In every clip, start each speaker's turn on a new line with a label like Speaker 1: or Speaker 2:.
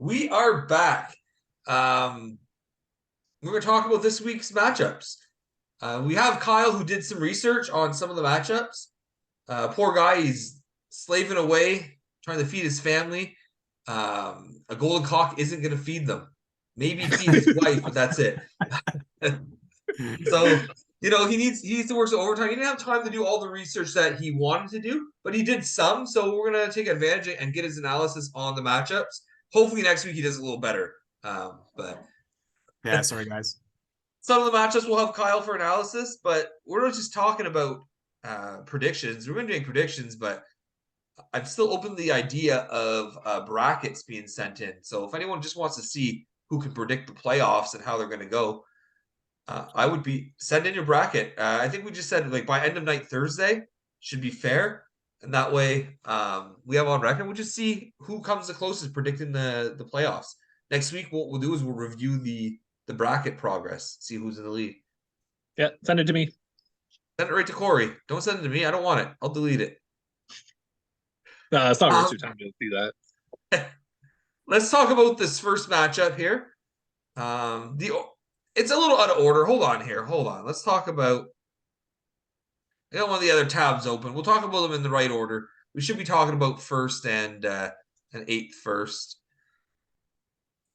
Speaker 1: We are back. We're going to talk about this week's matchups. We have Kyle who did some research on some of the matchups. Poor guy, he's slaving away, trying to feed his family. A golden cock isn't going to feed them. Maybe feed his wife, but that's it. So, he needs to work some overtime. He didn't have time to do all the research that he wanted to do, but he did some. So we're going to take advantage and get his analysis on the matchups. Hopefully next week he does a little better. But
Speaker 2: yeah, sorry guys.
Speaker 1: Some of the matchups will have Kyle for analysis, but we're not just talking about predictions. We're going to be doing predictions, but I'm still open to the idea of brackets being sent in. So if anyone just wants to see who can predict the playoffs and how they're going to go, I would send in your bracket. I think we just said by end of night Thursday should be fair. And that way we have on record. We'll just see who comes the closest predicting the playoffs. Next week, what we'll do is we'll review the bracket progress, see who's in the lead.
Speaker 3: Yeah, send it to me.
Speaker 1: Send it right to Corey. Don't send it to me. I don't want it. I'll delete it.
Speaker 3: No, it's not worth your time to do that.
Speaker 1: Let's talk about this first matchup here. It's a little out of order. Hold on. Let's talk about. I got one of the other tabs open. We'll talk about them in the right order. We should be talking about first and eighth first.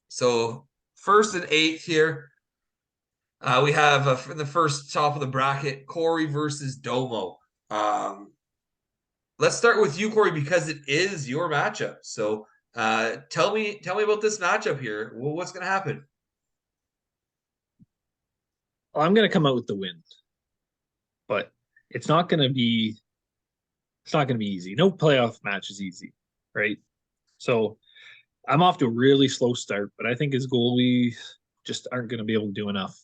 Speaker 1: So first and eighth here. We have in the first top of the bracket, Corey versus Domo. Let's start with you, Corey, because it is your matchup. So tell me about this matchup here. Well, what's going to happen?
Speaker 3: I'm going to come out with the win, but it's not going to be easy. No playoff match is easy, right? So I'm off to a really slow start, but I think his goalie just aren't going to be able to do enough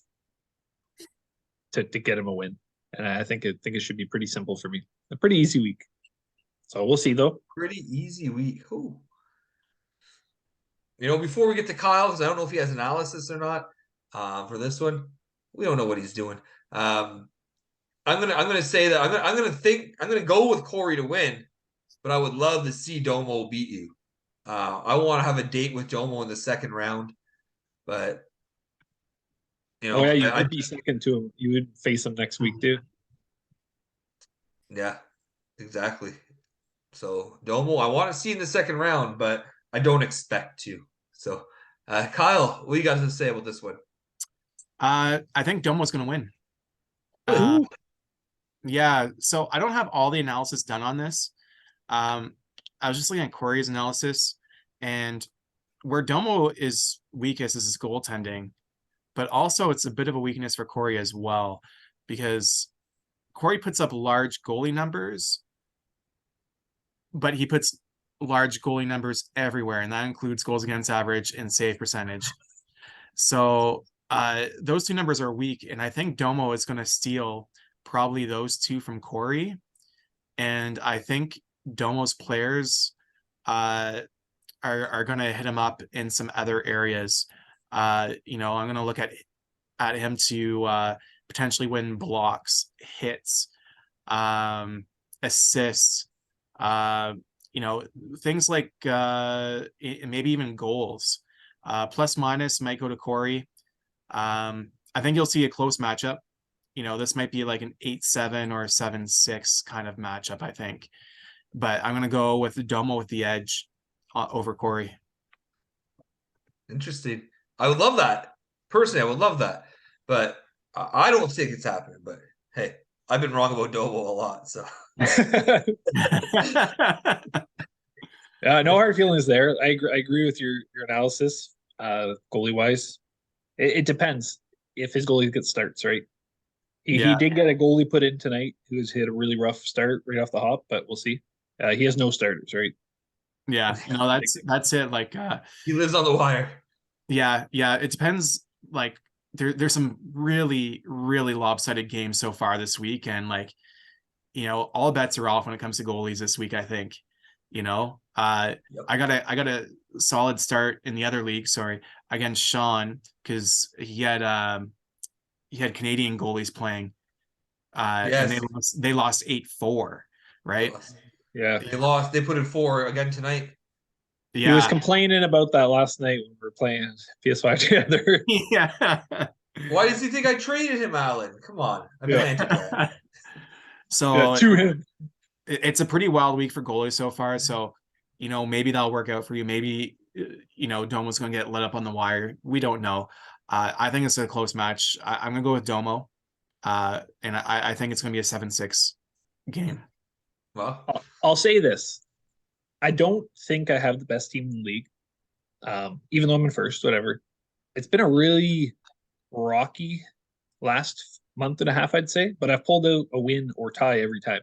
Speaker 3: to get him a win. And I think it should be pretty simple for me. A pretty easy week. So we'll see, though.
Speaker 1: Pretty easy week. Ooh. Before we get to Kyle, because I don't know if he has analysis or not for this one. We don't know what he's doing. I'm gonna say that I'm gonna go with Corey to win, but I would love to see Domo beat you. I want to have a date with Domo in the second round, but
Speaker 3: you would be second to him. You would face him next week too.
Speaker 1: Yeah, exactly. So Domo, I want to see in the second round, but I don't expect to. So, Kyle, what do you guys have to say about this one?
Speaker 2: I think Domo's going to win. Yeah, so I don't have all the analysis done on this. I was just looking at Corey's analysis, and where Domo is weakest is his goaltending, but also it's a bit of a weakness for Corey as well, because Corey puts up large goalie numbers, but he puts large goalie numbers everywhere, and that includes goals against average and save percentage. So those two numbers are weak, and I think Domo is going to steal probably those two from Corey. And I think Domo's players are going to hit him up in some other areas. I'm going to look at him to potentially win blocks, hits, assists, things like maybe even goals. Plus minus might go to Corey. I think you'll see a close matchup. This might be like an 8-7 or a 7-6 kind of matchup, I think. But I'm going to go with Domo with the edge over Corey.
Speaker 1: Interesting. I would love that. Personally, I would love that. But I don't think it's happening. But hey, I've been wrong about Domo a lot. So
Speaker 3: no hard feelings there. I agree with your analysis, goalie wise. It depends if his goalie gets starts, right? He did get a goalie put in tonight who's hit a really rough start right off the hop, but we'll see. He has no starters, right?
Speaker 2: Yeah, no, that's it.
Speaker 1: He lives on the wire.
Speaker 2: Yeah. It depends. There's some really, really lopsided games so far this week, and all bets are off when it comes to goalies this week. I think, I got a solid start in the other league. Sorry, against Sean, because he had Canadian goalies playing, and they lost 8-4, right?
Speaker 3: Yeah,
Speaker 1: they lost. They put in 4 again tonight.
Speaker 3: He was
Speaker 2: Yeah.
Speaker 3: complaining about that last night when we were playing PS5 together.
Speaker 2: Yeah.
Speaker 1: Why does he think I traded him, Alan? Come on. I'm
Speaker 3: Yeah.
Speaker 1: anti-that.
Speaker 3: Yeah,
Speaker 2: So
Speaker 3: to him.
Speaker 2: it's a pretty wild week for goalies so far. So, maybe that'll work out for you. Maybe, Domo's going to get let up on the wire. We don't know. I think it's a close match. I'm going to go with Domo. And I think it's going to be a 7-6 game.
Speaker 1: Well,
Speaker 3: I'll say this. I don't think I have the best team in the league. Even though I'm in first, whatever. It's been a really rocky last month and a half, I'd say, but I've pulled out a win or tie every time.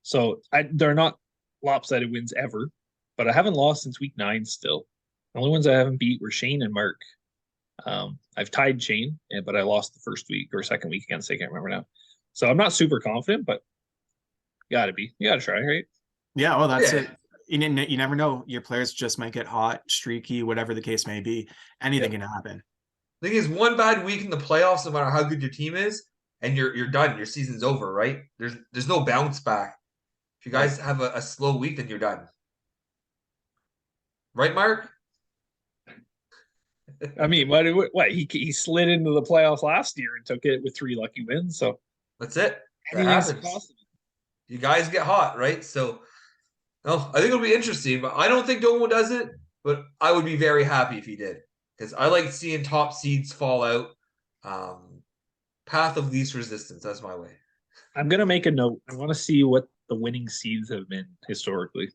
Speaker 3: So they're not lopsided wins ever, but I haven't lost since week 9 still. The only ones I haven't beat were Shane and Mark. I've tied Shane, but I lost the first week or second week against, I can't remember now. So I'm not super confident, but you gotta try, right?
Speaker 2: Yeah, well, that's
Speaker 1: Yeah.
Speaker 2: it. You never know. Your players just might get hot, streaky, whatever the case may be. Anything can happen.
Speaker 1: the thing is, one bad week in the playoffs, no matter how good your team is, and you're done. Your season's over, right? There's no bounce back. If you guys have a slow week, then you're done. Right, Mark?
Speaker 3: I mean, what he slid into the playoffs last year and took it with 3 lucky wins. So
Speaker 1: That's it. That
Speaker 3: anything's
Speaker 1: happens.
Speaker 3: possible.
Speaker 1: You guys get hot, right? So, no, I think it'll be interesting. But I don't think Domo does it. But I would be very happy if he did, because I like seeing top seeds fall out. Path of least resistance. That's my way.
Speaker 3: I'm gonna make a note. I want to see what the winning seeds have been historically.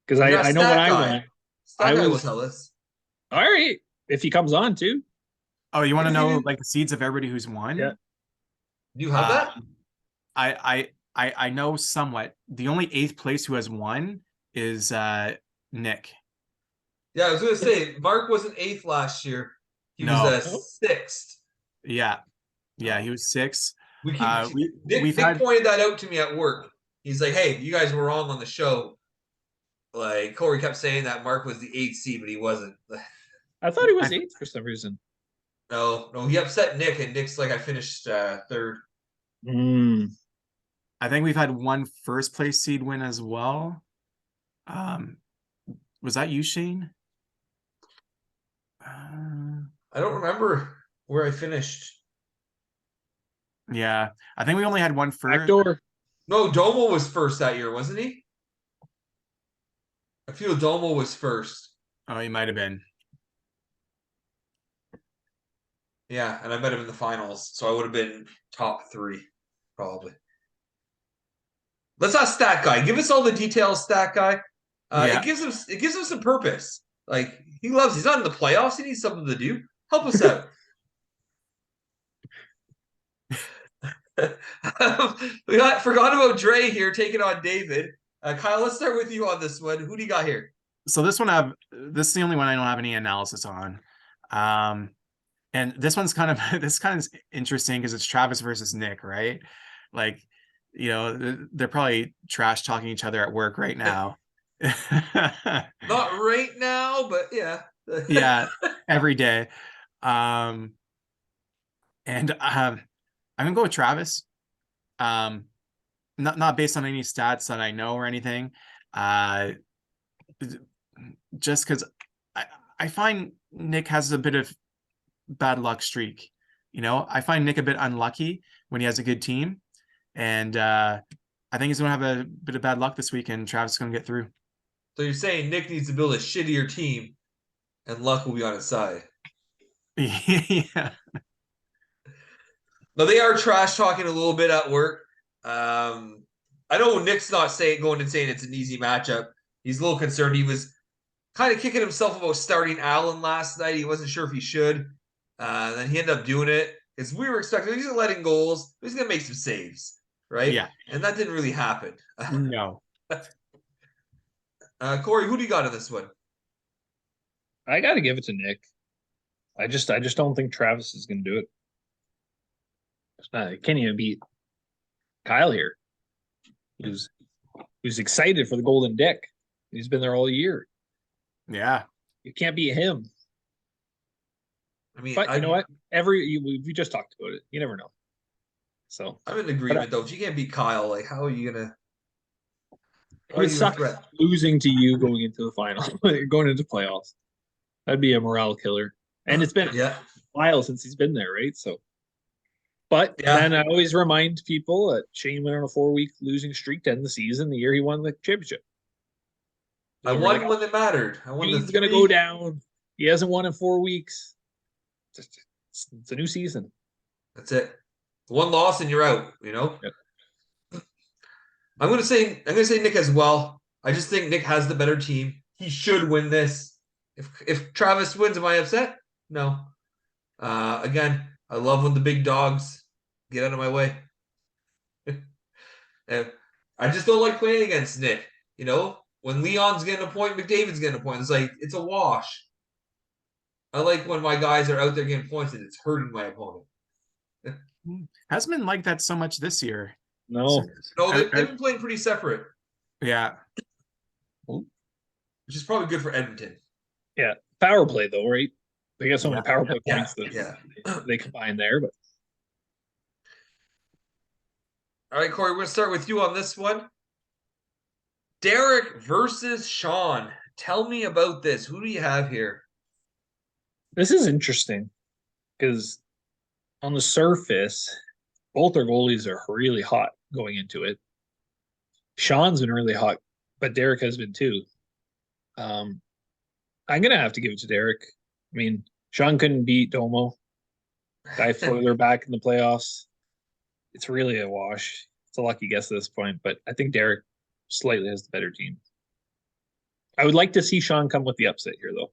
Speaker 3: Because I know when I went,
Speaker 1: Stat
Speaker 3: I
Speaker 1: guy will
Speaker 3: was
Speaker 1: tell us.
Speaker 3: all right if he comes on too.
Speaker 2: Oh, you want to
Speaker 1: What do you
Speaker 2: know
Speaker 1: mean?
Speaker 2: like the seeds of everybody who's won?
Speaker 3: Yeah.
Speaker 1: Do you have that?
Speaker 2: I know somewhat. The only 8th place who has won is Nick.
Speaker 1: Yeah, I was gonna say Mark wasn't 8th last year. He was
Speaker 2: No.
Speaker 1: 6th.
Speaker 2: Yeah. Yeah, he was 6.
Speaker 1: We keep
Speaker 2: We've
Speaker 1: Nick
Speaker 2: had
Speaker 1: pointed that out to me at work. He's like, "Hey, you guys were wrong on the show." Like Corey kept saying that Mark was the 8th seed, but he wasn't.
Speaker 3: I thought he was 8th for some reason.
Speaker 1: No, he upset Nick, and Nick's like, "I finished 3rd."
Speaker 2: I think we've had one first place seed win as well. Was that you, Shane?
Speaker 1: I don't remember where I finished.
Speaker 2: Yeah, I think we only had one first.
Speaker 3: Backdoor.
Speaker 1: No, Domo was first that year, wasn't he? I feel Domo was first.
Speaker 2: Oh, he might have been.
Speaker 1: Yeah, and I met him in the finals, so I would have been top 3, probably. Let's ask Stat Guy. Give us all the details, Stat Guy.
Speaker 2: Yeah.
Speaker 1: It gives him some purpose. Like he's not in the playoffs. He needs something to do. Help us out. We forgot about Dre here taking on David. Kyle, let's start with you on this one. Who do you got here?
Speaker 2: So this is the only one I don't have any analysis on. And this one's kind of interesting because it's Travis versus Nick, right? Like, they're probably trash talking each other at work right now.
Speaker 1: Not right now, but yeah.
Speaker 2: Yeah, every day. And I'm gonna go with Travis. Not based on any stats that I know or anything. Just because I find Nick has a bit of bad luck streak. I find Nick a bit unlucky when he has a good team, and I think he's gonna have a bit of bad luck this week, and Travis is gonna get through.
Speaker 1: So you're saying Nick needs to build a shittier team, and luck will be on his side.
Speaker 2: Yeah.
Speaker 1: No, they are trash talking a little bit at work. I know Nick's not going and saying it's an easy matchup. He's a little concerned. He was kind of kicking himself about starting Allen last night. He wasn't sure if he should. Then he ended up doing it because we were expecting he's gonna let in goals. He's gonna make some saves, right?
Speaker 2: Yeah.
Speaker 1: And that didn't really happen.
Speaker 2: No.
Speaker 1: Corey, who do you got in this one?
Speaker 3: I got to give it to Nick. I just don't think Travis is going to do it. I can't even beat Kyle here. Who's excited for the Golden Dick. He's been there all year.
Speaker 2: Yeah.
Speaker 3: You can't beat him.
Speaker 1: I mean,
Speaker 3: But you know what? We just talked about it. You never know. So
Speaker 1: I'm in agreement though. If you can't beat Kyle, like how are you gonna?
Speaker 3: It would
Speaker 1: you a
Speaker 3: suck
Speaker 1: threat?
Speaker 3: losing to you going into the final, going into playoffs. That'd be a morale killer. And it's been a
Speaker 1: Yeah,
Speaker 3: while since he's been there, right? So, but
Speaker 1: yeah.
Speaker 3: then I always remind people that Shane went on a 4-week losing streak to end the season the year he won the championship.
Speaker 1: I
Speaker 3: So we're like,
Speaker 1: won
Speaker 3: oh,
Speaker 1: when it mattered. I won the
Speaker 3: Shane's gonna go
Speaker 1: 3.
Speaker 3: down. He hasn't won in 4 weeks. It's a new season.
Speaker 1: That's it. One loss and you're out. You know.
Speaker 3: Yep.
Speaker 1: I'm gonna say Nick as well. I just think Nick has the better team. He should win this. If Travis wins, am I upset? No. Again, I love when the big dogs get out of my way. And I just don't like playing against Nick. You know, when Leon's getting a point, McDavid's getting a point. It's like it's a wash. I like when my guys are out there getting points and it's hurting my opponent.
Speaker 2: Hasn't been like that so much this year.
Speaker 3: No.
Speaker 1: No,
Speaker 2: I-
Speaker 1: they've been playing pretty separate,
Speaker 2: Yeah.
Speaker 1: which is probably good for Edmonton.
Speaker 3: Yeah. Power play though, right? They got so many power play
Speaker 1: Yeah,
Speaker 3: points that
Speaker 1: yeah.
Speaker 3: they combine there, but
Speaker 1: All right, Corey, we're going to start with you on this one. Derek versus Sean. Tell me about this. Who do you have here?
Speaker 3: this is interesting because on the surface, both their goalies are really hot going into it. Sean's been really hot, but Derek has been too. I'm gonna have to give it to Derek. I mean, Sean couldn't beat Domo. Guy further back in the playoffs. It's really a wash. It's a lucky guess at this point, but I think Derek slightly has the better team. I would like to see Sean come with the upset here, though.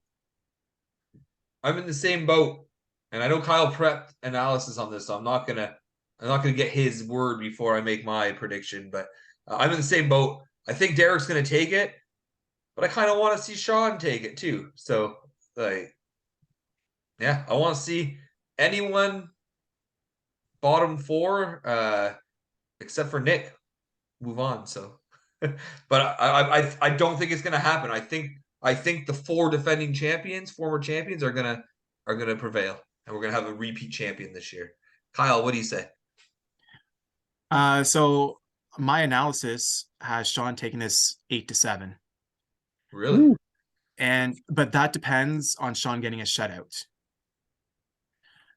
Speaker 1: I'm in the same boat, and I know Kyle prepped analysis on this, so I'm not gonna get his word before I make my prediction. But I'm in the same boat. I think Derek's gonna take it, but I kind of want to see Sean take it too. So, like, yeah, I want to see anyone bottom 4, except for Nick, move on. So, but I don't think it's gonna happen. I think the 4 defending champions, former champions, are gonna prevail, and we're gonna have a repeat champion this year. Kyle, what do you say?
Speaker 2: So my analysis has Sean taking this 8-7.
Speaker 1: Really?
Speaker 3: Ooh.
Speaker 2: But that depends on Sean getting a shutout.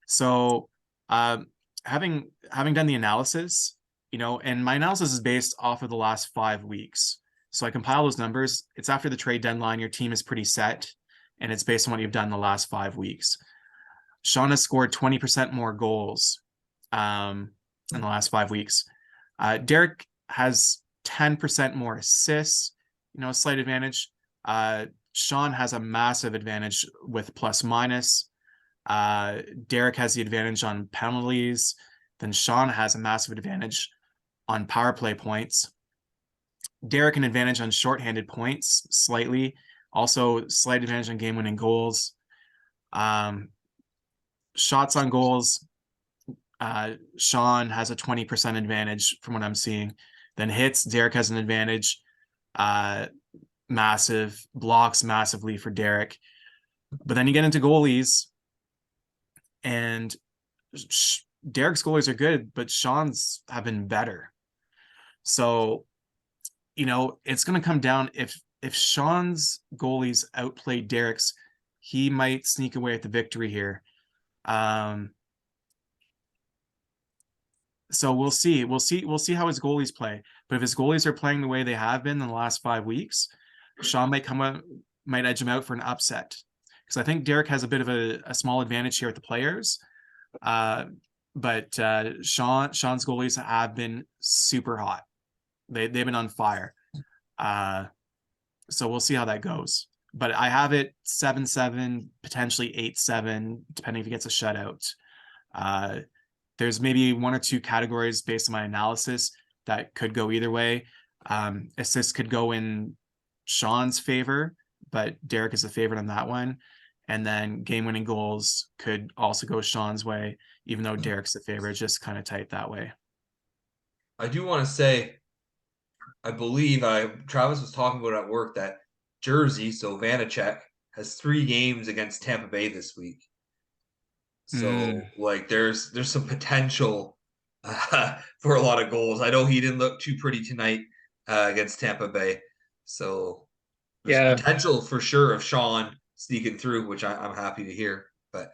Speaker 2: So having done the analysis, and my analysis is based off of the last 5 weeks. So I compile those numbers. It's after the trade deadline. Your team is pretty set, and it's based on what you've done the last 5 weeks. Sean has scored 20% more goals in the last 5 weeks. Derek has 10% more assists, a slight advantage. Sean has a massive advantage with plus minus. Derek has the advantage on penalties. Then Sean has a massive advantage on power play points. Derek an advantage on shorthanded points slightly. Also slight advantage on game-winning goals. Shots on goals. Sean has a 20% advantage from what I'm seeing. Then hits, Derek has an advantage. Massive blocks massively for Derek. But then you get into goalies, and Derek's goalies are good, but Sean's have been better. So, it's going to come down if Sean's goalies outplay Derek's, he might sneak away with the victory here. So we'll see how his goalies play. But if his goalies are playing the way they have been in the last 5 weeks, Sean might edge him out for an upset. Because I think Derek has a bit of a small advantage here with the players. But Sean's goalies have been super hot. They've been on fire. So we'll see how that goes. But I have it 7-7, potentially 8-7, depending if he gets a shutout. There's maybe 1 or 2 categories based on my analysis that could go either way. Assists could go in Sean's favor, but Derek is the favorite on that one. And then game-winning goals could also go Sean's way, even though Derek's the favorite. Just kind of tight that way.
Speaker 1: I do want to say, I believe Travis was talking about at work that Jersey, so Vanacek, has 3 games against Tampa Bay this week. So like there's some potential for a lot of goals. I know he didn't look too pretty tonight, against Tampa Bay. So there's
Speaker 3: Yeah.
Speaker 1: potential for sure of Sean sneaking through, which I'm happy to hear. But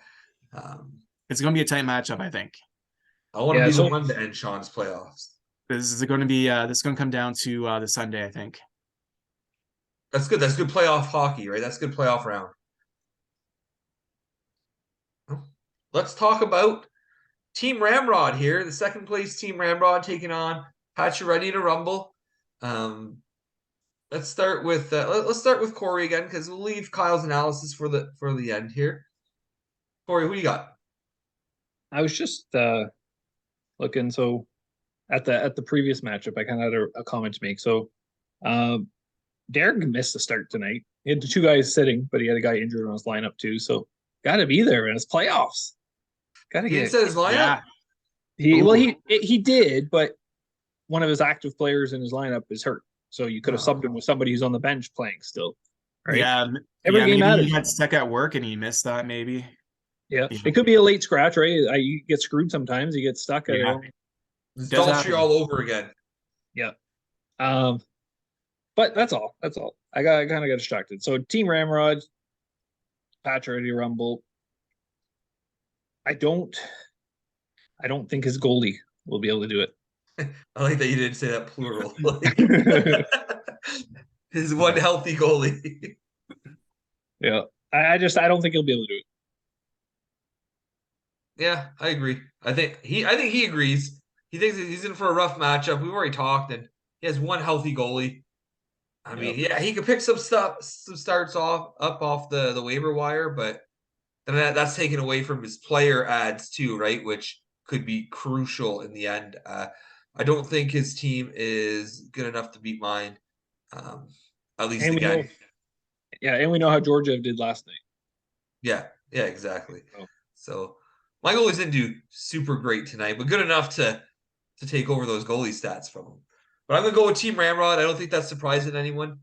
Speaker 2: It's going to be a tight matchup, I think.
Speaker 1: I want to
Speaker 3: Yeah,
Speaker 1: be the
Speaker 3: so-
Speaker 1: one to end Sean's playoffs.
Speaker 2: This is going to be this is going to come down to the Sunday, I think.
Speaker 1: That's good. That's good playoff hockey, right? That's good playoff round. Let's talk about Team Ramrod here. The second place Team Ramrod taking on Pat. You ready to rumble? Let's start with Corey again because we'll leave Kyle's analysis for the end here. Corey, who you got?
Speaker 3: I was just looking. So at the previous matchup, I kind of had a comment to make. So Derek missed the start tonight. He had the two guys sitting, but he had a guy injured on his lineup too. So got to be there in his playoffs. Got to
Speaker 1: He
Speaker 3: get.
Speaker 1: said his lineup.
Speaker 3: Yeah. He did, but one of his active players in his lineup is hurt. So you could have subbed him with somebody who's on the bench playing still. Right?
Speaker 2: Yeah.
Speaker 3: Every game
Speaker 2: maybe
Speaker 3: matters.
Speaker 2: he got stuck at work and he missed that. Maybe.
Speaker 3: Yeah. It could be a late scratch, right? You get screwed sometimes. You get stuck.
Speaker 2: Yeah.
Speaker 1: It's
Speaker 2: Does
Speaker 1: Daltrey
Speaker 2: happen.
Speaker 1: all over again.
Speaker 3: Yeah. But that's all. That's all. I kind of got distracted. So Team Ramrod, Patch ready to rumble. I don't think his goalie will be able to do it.
Speaker 1: I like that you didn't say that plural. His one healthy goalie.
Speaker 3: Yeah. I don't think he'll be able to do it.
Speaker 1: Yeah, I agree. I think he agrees. He thinks he's in for a rough matchup. We've already talked, and he has one healthy goalie. I mean, yeah, he could pick some starts off the waiver wire, but then that's taken away from his player ads too, right? Which could be crucial in the end. I don't think his team is good enough to beat mine. At least
Speaker 3: And
Speaker 1: again.
Speaker 3: and we know how Georgia did last night.
Speaker 1: Yeah, exactly.
Speaker 3: Oh.
Speaker 1: So my goalies didn't do super great tonight, but good enough to take over those goalie stats from him. But I'm gonna go with Team Ramrod. I don't think that's surprising anyone.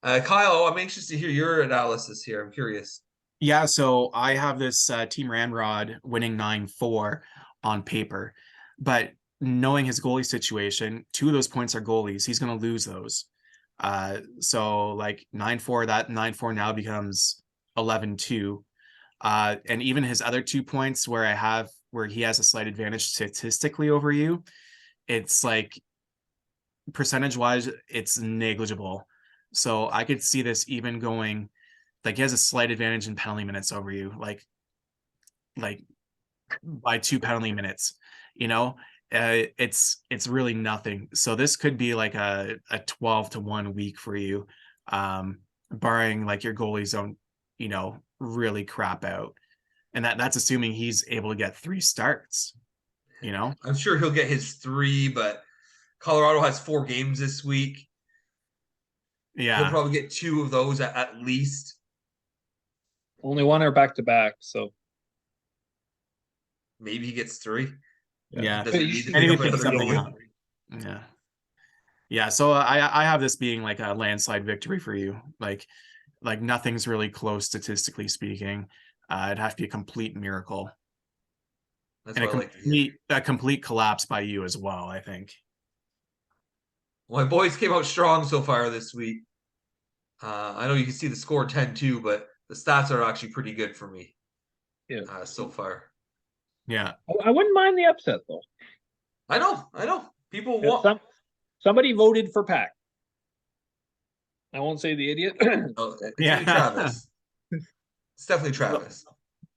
Speaker 1: Kyle, I'm anxious to hear your analysis here. I'm curious.
Speaker 2: Yeah, so I have this Team Ramrod winning 9-4 on paper, but knowing his goalie situation, 2 of those points are goalies. He's going to lose those. So like 9-4, that 9-4 now becomes 11-2. And even his other 2 points where he has a slight advantage statistically over you, it's like percentage wise, it's negligible. So I could see this even going like he has a slight advantage in penalty minutes over you, like by 2 penalty minutes, it's really nothing. So this could be like a 12-1 week for you, barring like your goalies don't, really crap out. And that's assuming he's able to get 3 starts,
Speaker 1: I'm sure he'll get his 3, but Colorado has 4 games this week.
Speaker 2: Yeah.
Speaker 1: He'll probably get 2 of those at least.
Speaker 3: Only one are back to back, so
Speaker 1: maybe he gets 3.
Speaker 2: Yeah.
Speaker 1: Doesn't need to
Speaker 2: And
Speaker 1: pick
Speaker 2: he
Speaker 1: up
Speaker 2: pick
Speaker 1: another
Speaker 2: something
Speaker 1: goalie.
Speaker 2: up. Yeah. Yeah. So I have this being like a landslide victory for you. Like nothing's really close statistically speaking. It'd have to be a complete miracle.
Speaker 1: That's
Speaker 2: And
Speaker 1: what I like to hear.
Speaker 2: a complete collapse by you as well, I think.
Speaker 1: Well, my boys came out strong so far this week. I know you can see the score 10-2, but the stats are actually pretty good for me.
Speaker 3: Yeah.
Speaker 1: So far.
Speaker 2: Yeah.
Speaker 3: I wouldn't mind the upset though.
Speaker 1: I know. People want.
Speaker 3: Somebody voted for Pack. I won't say the idiot.
Speaker 1: Oh, it's
Speaker 2: Yeah.
Speaker 1: gonna be Travis. It's definitely Travis.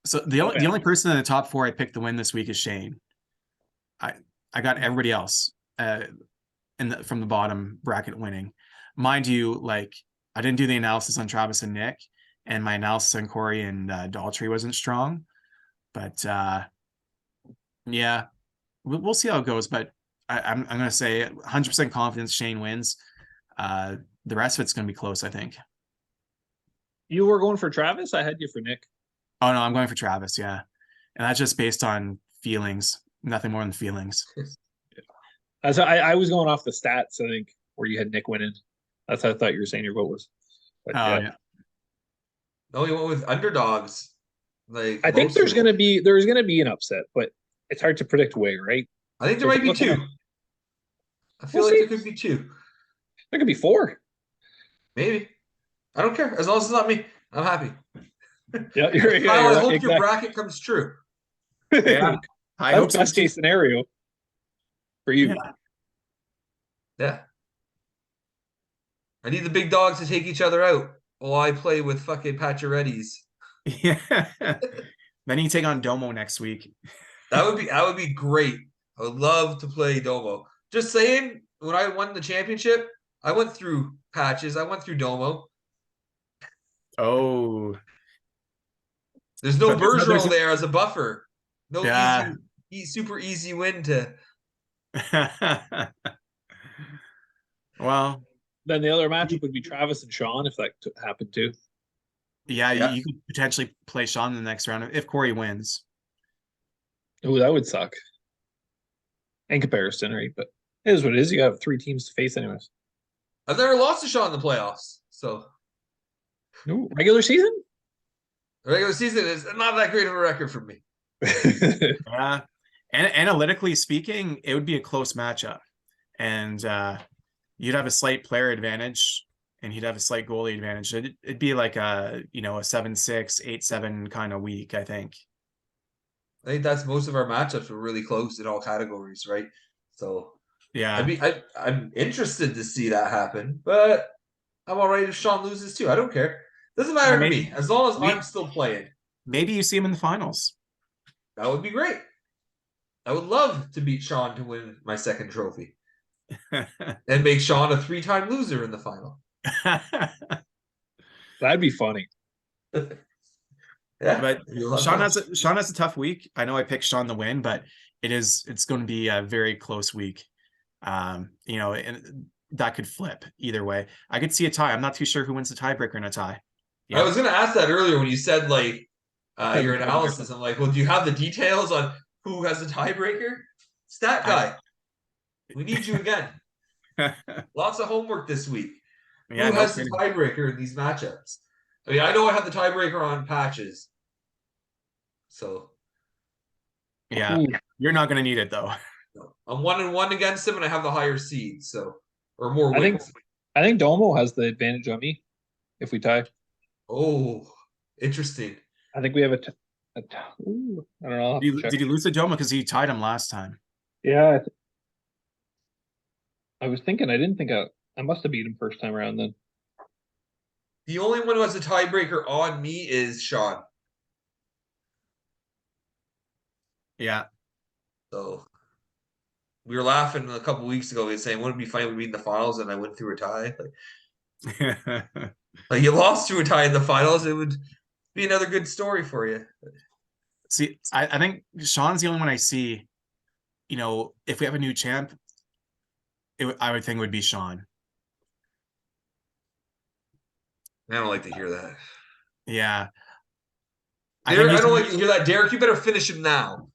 Speaker 2: So the only person in the top 4 I picked to win this week is Shane. I got everybody else from the bottom bracket winning. Mind you, like I didn't do the analysis on Travis and Nick, and my analysis on Corey and Daltrey wasn't strong. But yeah, we'll see how it goes. But I'm going to say 100% confidence Shane wins. The rest of it's going to be close, I think.
Speaker 3: You were going for Travis? I had you for Nick.
Speaker 2: Oh, no, I'm going for Travis, yeah. And that's just based on feelings, nothing more than feelings.
Speaker 3: So I was going off the stats, I think, where you had Nick winning. That's how I thought you were saying your vote was. But,
Speaker 2: yeah.
Speaker 1: No, you went with underdogs. Like
Speaker 3: I think there's gonna be an upset, but it's hard to predict where, right?
Speaker 1: I think there might be 2. I feel like there could be 2.
Speaker 3: There could be 4.
Speaker 1: Maybe. I don't care. As long as it's not me, I'm happy.
Speaker 3: Yeah,
Speaker 1: Kyle, I
Speaker 3: right.
Speaker 1: hope your
Speaker 3: Exactly.
Speaker 1: bracket comes true.
Speaker 2: Yeah, I
Speaker 3: That's
Speaker 2: hope so
Speaker 3: best
Speaker 2: too.
Speaker 3: case scenario for you.
Speaker 2: Yeah.
Speaker 1: Yeah. I need the big dogs to take each other out while I play with fucking Pacioretty's.
Speaker 2: Yeah. Then you take on Domo next week.
Speaker 1: That would be great. I would love to play Domo. Just saying, when I won the championship, I went through Patches. I went through Domo.
Speaker 2: Oh,
Speaker 1: There's no
Speaker 2: but
Speaker 1: Bergeron there as a buffer. No
Speaker 2: yeah.
Speaker 1: super easy win to.
Speaker 2: Well,
Speaker 3: Then the other matchup would be Travis and Sean if that happened too.
Speaker 2: yeah,
Speaker 1: Yeah.
Speaker 2: you could potentially play Sean in the next round if Corey wins.
Speaker 3: Oh, that would suck. In comparison, right? But it is what it is. You have 3 teams to face, anyways.
Speaker 1: I've never lost to Sean in the playoffs, so
Speaker 3: Ooh, regular season?
Speaker 1: the regular season is not that great of a record for me.
Speaker 2: Yeah, and analytically speaking, it would be a close matchup, and you'd have a slight player advantage, and he'd have a slight goalie advantage. It'd be like a 7-6, 8-7 kind of week, I think.
Speaker 1: I think that's most of our matchups were really close in all categories, right? So
Speaker 2: Yeah,
Speaker 1: I'm interested to see that happen, but I'm all right if Sean loses too. I don't care. Doesn't matter to me as long as I'm still playing.
Speaker 2: maybe you see him in the finals.
Speaker 1: That would be great. I would love to beat Sean to win my second trophy and make Sean a 3-time loser in the final.
Speaker 3: That'd be funny.
Speaker 1: Yeah,
Speaker 2: But Sean has a tough week. I know I picked Sean to win, but it's going to be a very close week. And that could flip either way. I could see a tie. I'm not too sure who wins the tiebreaker in a tie.
Speaker 1: I was going to ask that earlier when you said like your
Speaker 3: Tiebreaker.
Speaker 1: analysis. I'm like, well, do you have the details on who has the tiebreaker? Stat guy, we need you again. Lots of homework this week.
Speaker 2: Yeah,
Speaker 1: Who
Speaker 2: no
Speaker 1: has the
Speaker 2: kidding.
Speaker 1: tiebreaker in these matchups? I mean, I know I have the tiebreaker on Patches. So
Speaker 2: Yeah,
Speaker 3: Ooh,
Speaker 2: you're not going to need it though.
Speaker 1: I'm 1-1 against him, and I have the higher seed, so or more
Speaker 3: I think
Speaker 1: wins.
Speaker 3: I think Domo has the advantage on me if we tie.
Speaker 1: Oh, interesting.
Speaker 3: I think we have ooh, I don't know. I'll have to check.
Speaker 2: Did you lose to Doma because you tied him last time?
Speaker 3: Yeah, I was thinking. I didn't think I must have beat him first time around then.
Speaker 1: The only one who has a tiebreaker on me is Sean.
Speaker 2: Yeah.
Speaker 1: So we were laughing a couple weeks ago. We were saying, wouldn't it be funny if we meet in the finals and I went through a tie? Like you lost to a tie in the finals, it would be another good story for you.
Speaker 2: See, I think Sean's the only one I see. If we have a new champ, I would think it would be Sean.
Speaker 1: I don't like to hear that.
Speaker 2: Yeah.
Speaker 1: Derek, I don't like to hear that. Derek, you better finish him now.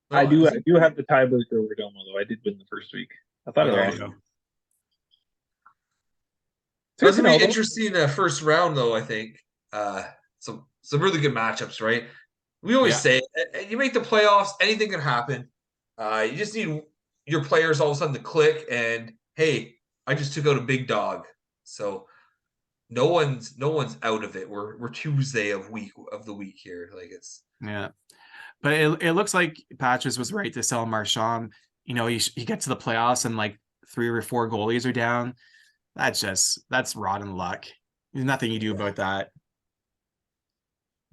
Speaker 3: I do have the tiebreaker over Domo though. I did win the first week. I thought
Speaker 2: There
Speaker 3: it
Speaker 2: you
Speaker 3: was.
Speaker 2: go.
Speaker 1: It's gonna be interesting first round though. I think some really good matchups, right? We always say you make the playoffs, anything can happen. You just need your players all of a sudden to click and hey, I just took out a big dog. So no one's out of it. We're Tuesday of the week here. Like it's
Speaker 2: Yeah. But it looks like Patches was right to sell Marchand. He gets to the playoffs and like 3 or 4 goalies are down. That's rotten luck. There's nothing you do about that.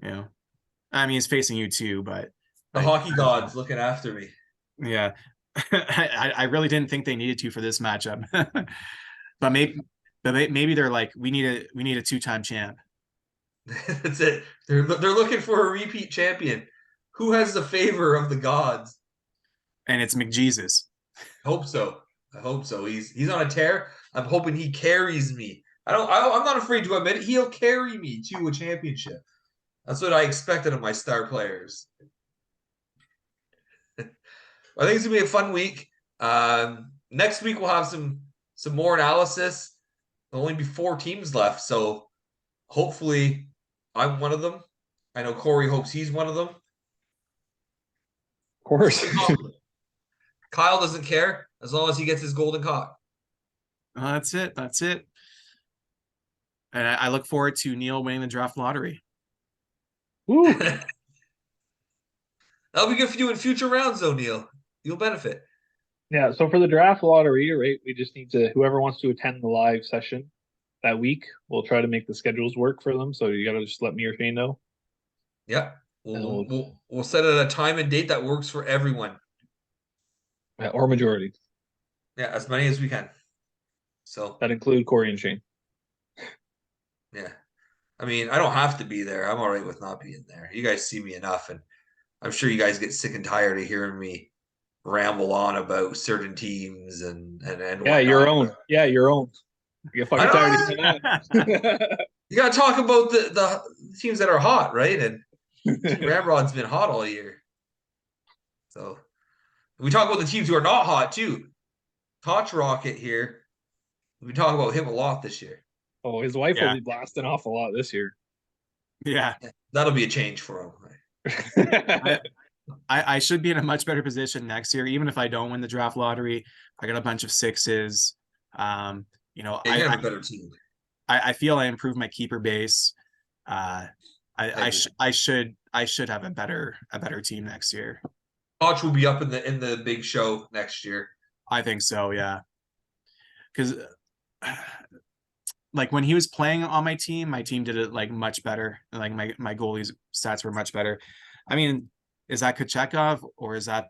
Speaker 2: I mean, he's facing you too, but
Speaker 1: the hockey gods looking after me.
Speaker 2: Yeah. I really didn't think they needed to for this matchup. but maybe they're like, we need a 2-time champ.
Speaker 1: That's it. They're looking for a repeat champion. Who has the favor of the gods?
Speaker 2: And it's McJesus.
Speaker 1: I hope so. He's on a tear. I'm hoping he carries me. I'm not afraid to admit it. He'll carry me to a championship. That's what I expected of my star players. I think it's gonna be a fun week. Next week we'll have some more analysis. There'll only be 4 teams left, so hopefully I'm one of them. I know Corey hopes he's one of them.
Speaker 3: Of course.
Speaker 1: Kyle doesn't care as long as he gets his golden cock.
Speaker 2: That's it. That's it. And I look forward to Neil winning the draft lottery.
Speaker 3: Woo.
Speaker 1: That'll be good for you in future rounds, though, Neil. You'll benefit.
Speaker 3: Yeah, so for the draft lottery, right, we just need to, whoever wants to attend the live session that week, we'll try to make the schedules work for them. So you got to just let me or Shane know.
Speaker 1: Yeah.
Speaker 3: And
Speaker 1: We'll set it a time and date that works for everyone.
Speaker 3: or majority.
Speaker 1: Yeah, as many as we can. So
Speaker 3: That include Corey and Shane.
Speaker 1: yeah. I mean, I don't have to be there. I'm all right with not being there. You guys see me enough, and I'm sure you guys get sick and tired of hearing me ramble on about certain teams and
Speaker 3: Yeah,
Speaker 1: whatnot.
Speaker 3: your own. Yeah, your own. You get fucking tired of hearing that.
Speaker 1: You got to talk about the teams that are hot, right? And Team Ramrod's been hot all year. So we talk about the teams who are not hot too. Touch Rocket here. We talk about him a lot this year.
Speaker 3: Oh, his wife
Speaker 2: Yeah.
Speaker 3: will be blasting off a lot this year.
Speaker 2: Yeah.
Speaker 1: That'll be a change for him.
Speaker 2: I should be in a much better position next year, even if I don't win the draft lottery. I got a bunch of sixes. You know,
Speaker 1: Yeah, you have a better team.
Speaker 2: I feel I improved my keeper base. I should have a better team next year.
Speaker 1: Touch will be up in the big show next year.
Speaker 2: I think so, yeah. Because like when he was playing on my team did it like much better. Like my goalie's stats were much better. I mean, is that Kochekov or is that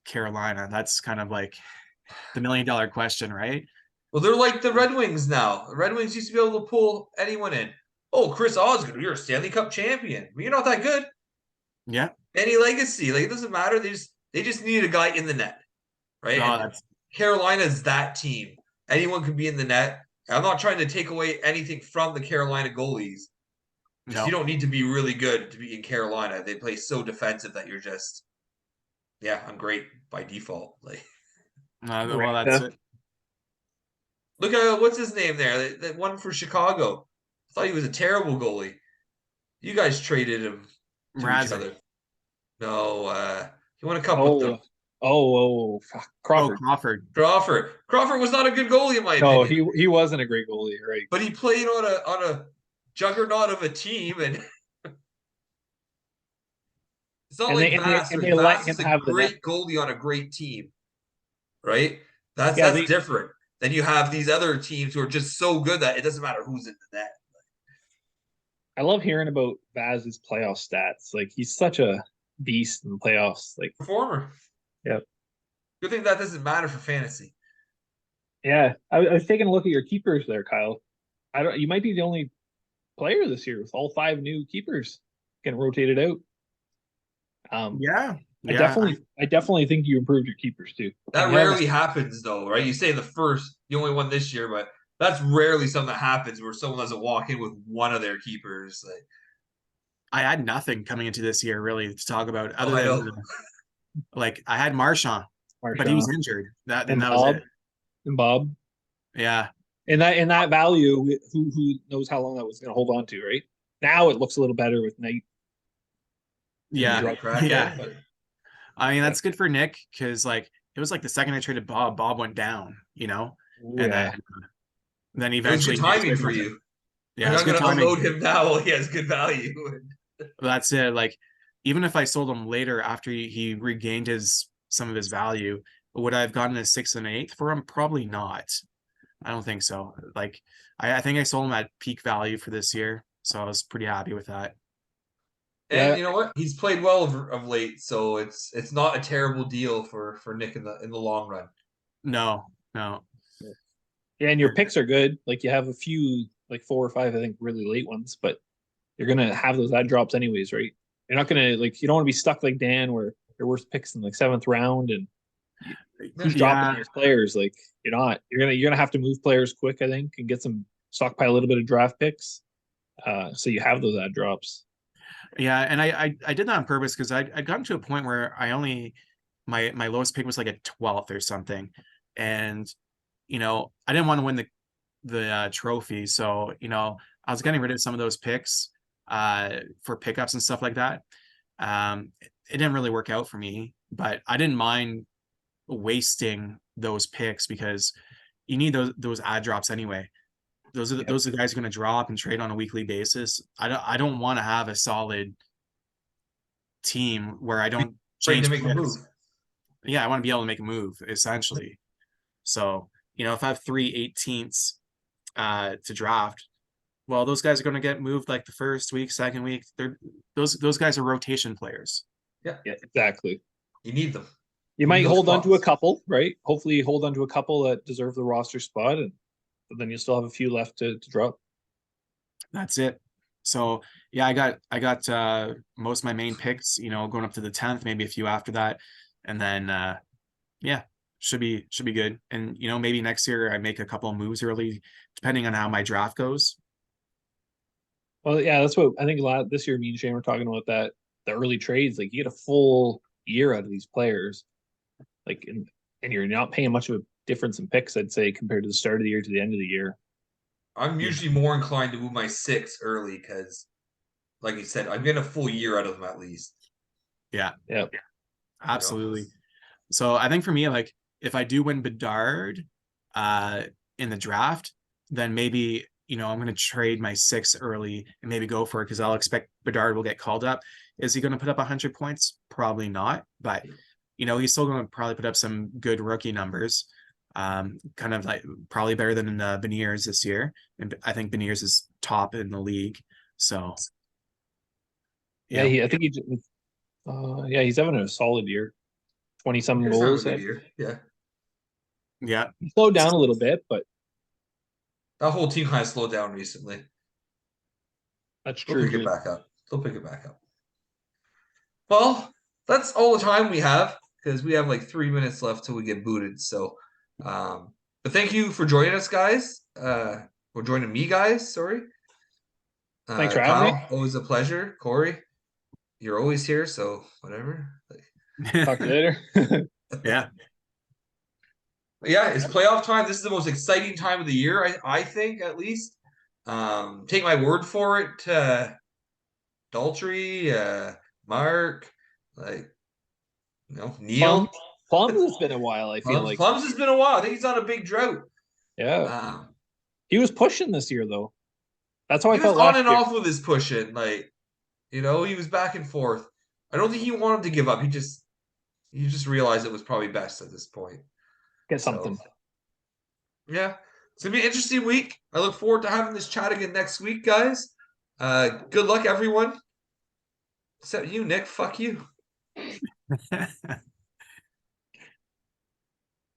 Speaker 2: Carolina? That's kind of like the $1 million question, right?
Speaker 1: Well, they're like the Red Wings now. The Red Wings used to be able to pull anyone in. Oh, Chris Osgood, you're a Stanley Cup champion. But you're not that good.
Speaker 2: Yeah.
Speaker 1: Any legacy, like it doesn't matter. They just need a guy in the net, right?
Speaker 2: Oh,
Speaker 1: Carolina's that team. Anyone can be in the net. I'm not trying to take away anything from the Carolina goalies. Just you don't need to be really good to be in Carolina. They play so defensive that you're just, yeah, I'm great by default. Like,
Speaker 2: well, that's it.
Speaker 1: look at what's his name there. That one for Chicago. I thought he was a terrible goalie. You guys traded him to each other. No, he won a cup with them.
Speaker 3: Crawford.
Speaker 1: Crawford was not a good goalie in my opinion.
Speaker 3: No, he wasn't a great goalie, right?
Speaker 1: But he played on a juggernaut of a team, and it's not like Vass. Vass is a great goalie on a great team, right? That's different. Then you have these other teams who are just so good that it doesn't matter who's in the net.
Speaker 3: I love hearing about Vaz's playoff stats. Like he's such a beast in the playoffs. Like
Speaker 1: performer.
Speaker 3: Yep.
Speaker 1: Good thing that doesn't matter for fantasy.
Speaker 3: Yeah, I was taking a look at your keepers there, Kyle. You might be the only player this year with all 5 new keepers getting rotated out. I definitely think you improved your keepers too.
Speaker 1: That rarely happens though, right? You say the only one this year, but that's rarely something that happens where someone doesn't walk in with one of their keepers. Like,
Speaker 2: I had nothing coming into this year really to talk about other than like I had Marchand, but he was injured. That was it.
Speaker 3: And Bob.
Speaker 2: Yeah.
Speaker 3: And that value, who knows how long that was going to hold on to, right? Now it looks a little better with Knight.
Speaker 2: Yeah. Yeah. I mean, that's good for Nick because like it was like the second I traded Bob went down, you know? And then eventually
Speaker 1: it was good timing for you.
Speaker 2: Yeah,
Speaker 1: I'm going to unload him now while he has good value.
Speaker 2: That's it. Like, even if I sold him later after he regained some of his value, would I have gotten a 6th and 8th for him? Probably not. I don't think so. Like, I think I sold him at peak value for this year, so I was pretty happy with that.
Speaker 1: And you know what? He's played well of late, so it's not a terrible deal for Nick in the long run.
Speaker 2: No.
Speaker 3: Yeah, and your picks are good. Like you have a few, like 4 or 5, I think, really late ones, but you're gonna have those ad drops anyways, right? You're not gonna you don't want to be stuck like Dan where your worst picks in like 7th round and who's dropping these players. Like you're not. You're gonna have to move players quick, I think, and get some stockpile a little bit of draft picks, so you have those ad drops.
Speaker 2: Yeah, and I did that on purpose because I'd gotten to a point where my lowest pick was like a 12th or something, and you know I didn't want to win the trophy, so you know I was getting rid of some of those picks for pickups and stuff like that. It didn't really work out for me, but I didn't mind wasting those picks because you need those ad drops anyway. Those are the guys who are going to drop and trade on a weekly basis. I don't want to have a solid team where I don't
Speaker 1: Ready
Speaker 2: change
Speaker 1: to make a
Speaker 2: players.
Speaker 1: move.
Speaker 2: Yeah, I want to be able to make a move essentially. So, if I have 3/18ths to draft, well, those guys are going to get moved like the first week, second week. Those guys are rotation players.
Speaker 3: Yeah, exactly.
Speaker 1: You need them.
Speaker 3: You might hold on to a
Speaker 1: spots.
Speaker 3: couple, right? Hopefully, you hold on to a couple that deserve the roster spot, and then you still have a few left to drop.
Speaker 2: That's it. So yeah, I got most of my main picks, going up to the 10th, maybe a few after that, and then yeah, should be good. And maybe next year I make a couple of moves early, depending on how my draft goes.
Speaker 3: Well, yeah, that's what I think. This year, me and Shane were talking about that the early trades. Like you get a full year out of these players, like and you're not paying much of a difference in picks, I'd say, compared to the start of the year to the end of the year.
Speaker 1: I'm usually more inclined to move my 6 early because, like you said, I'm getting a full year out of them at least.
Speaker 2: Yeah, absolutely.
Speaker 1: You know?
Speaker 2: So I think for me, like if I do win Bedard in the draft, then maybe I'm going to trade my 6 early and maybe go for it because I'll expect Bedard will get called up. Is he going to put up 100 points? Probably not, but he's still going to probably put up some good rookie numbers. Kind of like probably better than Beniers this year, and I think Beniers is top in the league. So
Speaker 3: yeah, I think he's having a solid year. 20-some goals.
Speaker 1: A good year.
Speaker 2: Yeah.
Speaker 3: He slowed down a little bit, but
Speaker 1: that whole team kind of slowed down recently.
Speaker 3: That's
Speaker 1: They'll
Speaker 3: true.
Speaker 1: pick it back up. Well, that's all the time we have because we have like 3 minutes left till we get booted. So, but thank you for joining us, guys. Or joining me, guys. Sorry.
Speaker 3: Thanks for
Speaker 1: Kyle,
Speaker 3: having me.
Speaker 1: always a pleasure. Corey, you're always here, so whatever.
Speaker 3: Talk to you later.
Speaker 2: Yeah.
Speaker 1: Yeah, it's playoff time. This is the most exciting time of the year, I think, at least. Take my word for it. Daltrey, Mark, Neil.
Speaker 3: Plums has been a while, I feel like.
Speaker 1: Plums has been a while. I think he's on a big drought.
Speaker 3: Yeah. He was pushing this year, though. That's how I felt
Speaker 1: last year. He was on and
Speaker 3: year.
Speaker 1: off with his pushing. He was back and forth. I don't think he wanted to give up. He just realized it was probably best at this point.
Speaker 3: Get something.
Speaker 1: Yeah. It's going to be an interesting week. I look forward to having this chat again next week, guys. Good luck, everyone. Except you, Nick. Fuck you.